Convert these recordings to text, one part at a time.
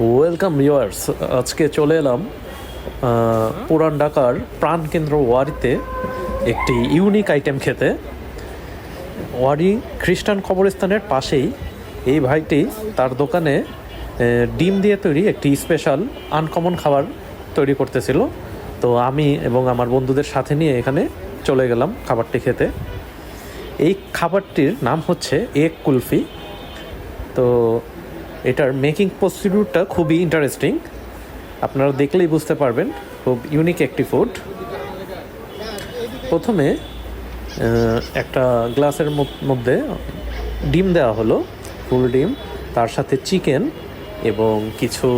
Welcome viewers. আজকে চলে এলাম পুরান ঢাকার প্রাণকেন্দ্র ওয়ারিতে একটি ইউনিক আইটেম খেতে। ওয়ারি খ্রিস্টান কবরস্থানের পাশেই এই ভাইটি তার দোকানে ডিম দিয়ে তৈরি একটি স্পেশাল আনকমন খাবার তৈরি করতেছিল। তো আমি এবং আমার বন্ধুদের সাথে নিয়ে এখানে চলে গেলাম খাবারটি খেতে। এই খাবারটির নাম হচ্ছে এগ কুলফি। তো এটার মেকিং প্রসিডিউরটা খুবই ইন্টারেস্টিং, আপনারা দেখলেই বুঝতে পারবেন। খুব ইউনিক একটি ফুড। প্রথমে একটা গ্লাসের মধ্যে ডিম দেওয়া হলো, ফুল ডিম, তার সাথে চিকেন এবং কিছু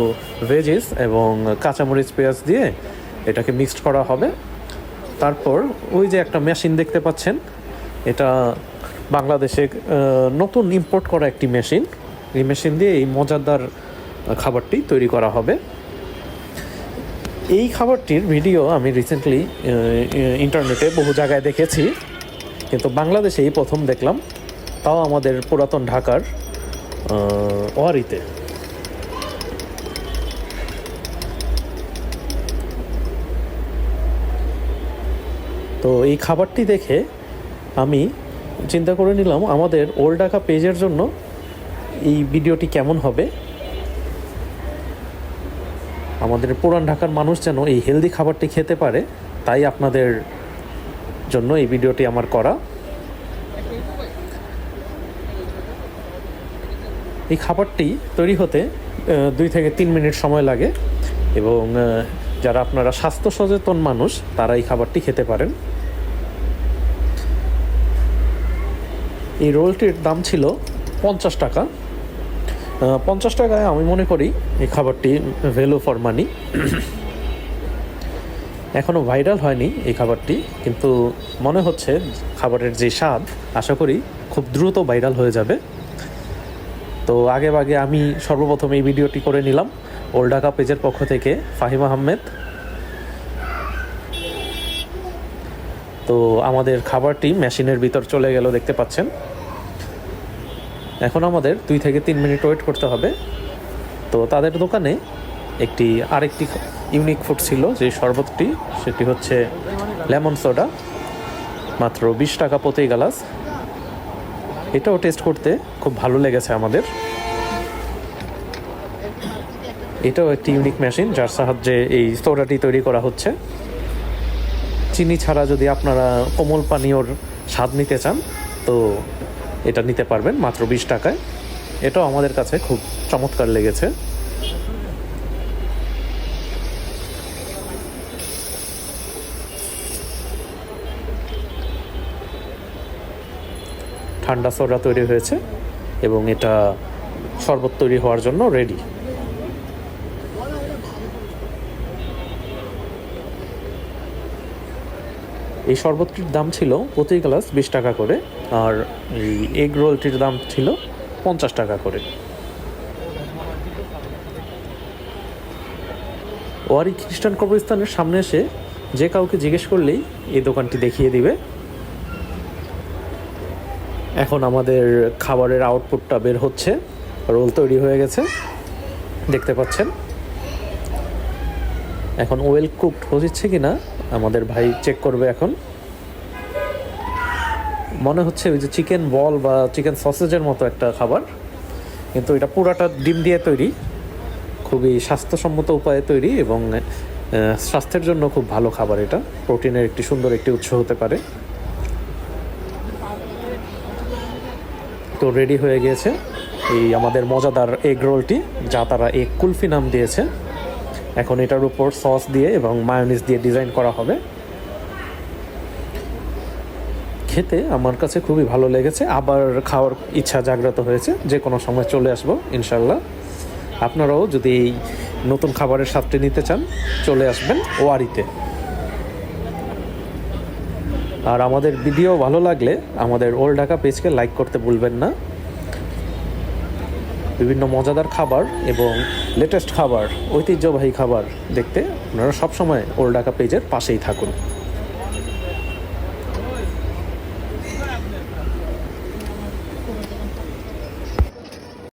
ভেজিস এবং কাঁচামরিচ পেঁয়াজ দিয়ে এটাকে মিক্সড করা হবে। তারপর ওই যে একটা মেশিন দেখতে পাচ্ছেন, এটা বাংলাদেশে নতুন ইম্পোর্ট করা একটি মেশিন। এই মেশিন দিয়ে এই মজাদার খাবারটি তৈরি করা হবে। এই খাবারটির ভিডিও আমি রিসেন্টলি ইন্টারনেটে বহু জায়গায় দেখেছি, কিন্তু বাংলাদেশে এই প্রথম দেখলাম, তাও আমাদের পুরাতন ঢাকার ওয়ারিতে। তো এই খাবারটি দেখে আমি চিন্তা করে নিলাম আমাদের ওল্ড ঢাকা পেজের জন্য এই ভিডিওটি কেমন হবে। আমাদের পুরান ঢাকার মানুষ যেন এই হেলদি খাবারটি খেতে পারে, তাই আপনাদের জন্য এই ভিডিওটি আমার করা। এই খাবারটি তৈরি হতে 2 থেকে 3 মিনিট সময় লাগে এবং যারা আপনারা স্বাস্থ্য সচেতন মানুষ তারা এই খাবারটি খেতে পারেন। এই রোলটির দাম ছিল 50 টাকা। 50 টাকায় আমি মনে করি এই খাবারটি ভ্যালু ফর মানি। এখনও ভাইরাল হয়নি এই খাবারটি, কিন্তু মনে হচ্ছে খাবারের যে স্বাদ, আশা করি খুব দ্রুত ভাইরাল হয়ে যাবে। তো আগে আমি সর্বপ্রথম এই ভিডিওটি করে নিলাম ওল্ড ঢাকা পেজের পক্ষ থেকে, ফাহিম আহমেদ। তো আমাদের খাবারটি মেশিনের ভিতর চলে গেল, দেখতে পাচ্ছেন। এখন আমাদের 2 থেকে 3 মিনিট ওয়েট করতে হবে। তো তাদের দোকানে আরেকটি ইউনিক ফুড ছিল, যে শরবতটি, সেটি হচ্ছে লেমন সোডা, মাত্র 20 টাকা প্রতি গ্লাস। এটাও টেস্ট করতে খুব ভালো লেগেছে আমাদের। এটাও একটি ইউনিক মেশিন, যার সাহায্যে এই সোডাটি তৈরি করা হচ্ছে। চিনি ছাড়া যদি আপনারা কোমল পানীয়র স্বাদ নিতে চান, তো এটা নিতে পারবেন মাত্র 20 টাকায়। এটাও আমাদের কাছে খুব চমৎকার লেগেছে। ঠান্ডা সোডা তৈরি হয়েছে এবং এটা শরবত তৈরি হওয়ার জন্য রেডি। এই শরবতটির দাম ছিল প্রতি গ্লাস 20 টাকা করে, আর এই এগ রোলটির দাম ছিল 50 টাকা করে। ওয়ারি খ্রিস্টান কবরস্থানের সামনে এসে যে কাউকে জিজ্ঞেস করলেই এই দোকানটি দেখিয়ে দিবে। এখন আমাদের খাবারের আউটপুটটা বের হচ্ছে, রোল তৈরি হয়ে গেছে, দেখতে পাচ্ছেন। এখন ওয়েল কুকড হচ্ছে কিনা আমাদের ভাই চেক করবে। এখন মনে হচ্ছে ওই যে চিকেন বল বা চিকেন সসেজের মতো একটা খাবার, কিন্তু এটা পুরাটা ডিম দিয়ে তৈরি, খুবই স্বাস্থ্যসম্মত উপায়ে তৈরি এবং স্বাস্থ্যের জন্য খুব ভালো খাবার। এটা প্রোটিনের একটি সুন্দর একটি উৎস হতে পারে। তো রেডি হয়ে গিয়েছে এই আমাদের মজাদার এগ রোলটি, যা তারা এগ কুলফি নাম দিয়েছে। এখন এটার উপর সস দিয়ে এবং মায়োনিজ দিয়ে ডিজাইন করা হবে। খেতে আমার কাছে খুবই ভালো লেগেছে, আবার খাওয়ার ইচ্ছা জাগ্রত হয়েছে। যে কোনো সময় চলে আসবো ইনশাল্লাহ। আপনারাও যদি এই নতুন খাবারের স্বাদটি নিতে চান, চলে আসবেন ওয়ারিতে। আর আমাদের ভিডিও ভালো লাগলে আমাদের ওল্ড ঢাকা পেজকে লাইক করতে ভুলবেন না। বিভিন্ন মজাদার খাবার এবং লেটেস্ট খাবার, ঐতিহ্যবাহী খাবার দেখতে আপনারা সবসময় ওল্ড ঢাকা পেজের পাশেই থাকুন।